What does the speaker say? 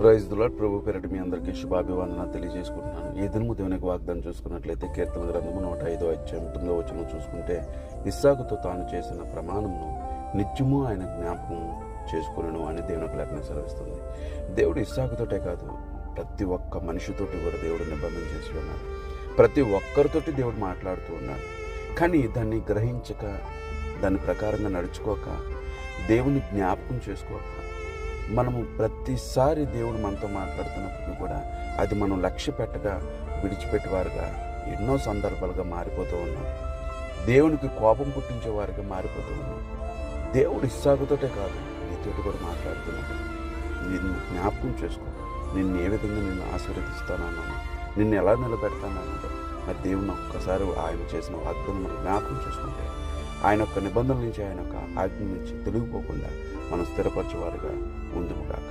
Praise the lord. ప్రభు పేరిట మీ అందరికీ శుభాభివందన తెలియజేసుకుంటున్నాను. ఈ దినము దేవునికి వాగ్దానం చూసుకున్నట్లయితే కీర్తన గ్రంథము 105వ అధ్యాయం 9వ వచనం చూసుకుంటే, ఇస్సాకుతో తాను చేసిన ప్రమాణమును నిత్యము ఆయన జ్ఞాపకం చేసుకునను అని దేవునికి లేఖనం సెలవిస్తుంది. దేవుడు ఇస్సాకుతోటే కాదు, ప్రతి ఒక్క మనిషితోటి కూడా దేవుడు నిబంధన చేసి ఉన్నాడు. ప్రతి ఒక్కరితోటి దేవుడు మాట్లాడుతూ ఉన్నాడు. కానీ దాన్ని గ్రహించక, దాని ప్రకారంగా నడుచుకోక, దేవుని జ్ఞాపకం చేసుకోక, మనము ప్రతిసారి దేవుడు మనతో మాట్లాడుతున్నప్పుడు కూడా అది మనం లక్ష్య పెట్టగా విడిచిపెట్టేవారుగా ఎన్నో సందర్భాలుగా మారిపోతూ ఉన్నాం. దేవునికి కోపం పుట్టించేవారుగా మారిపోతూ ఉన్నాం. దేవుడు ఇస్సాకుతోటే కాదు, నీతోటి కూడా మాట్లాడుతున్నాడు. నిన్ను జ్ఞాపకం చేసుకో, నిన్ను ఏ విధంగా నిన్ను ఆశీర్వదిస్తానన్నాను, నిన్ను ఎలా నిలబెడతానన్నాడు. మరి దేవుని ఒక్కసారి ఆయన చేసిన వాగ్దానం మనం జ్ఞాపకం చేసుకుంటే, ఆయన యొక్క నిబంధనల నుంచి, ఆయన యొక్క ఆజ్ఞ నుంచి తొలగిపోకుండా మనం స్థిరపరచేవారుగా ముందుకు కాక.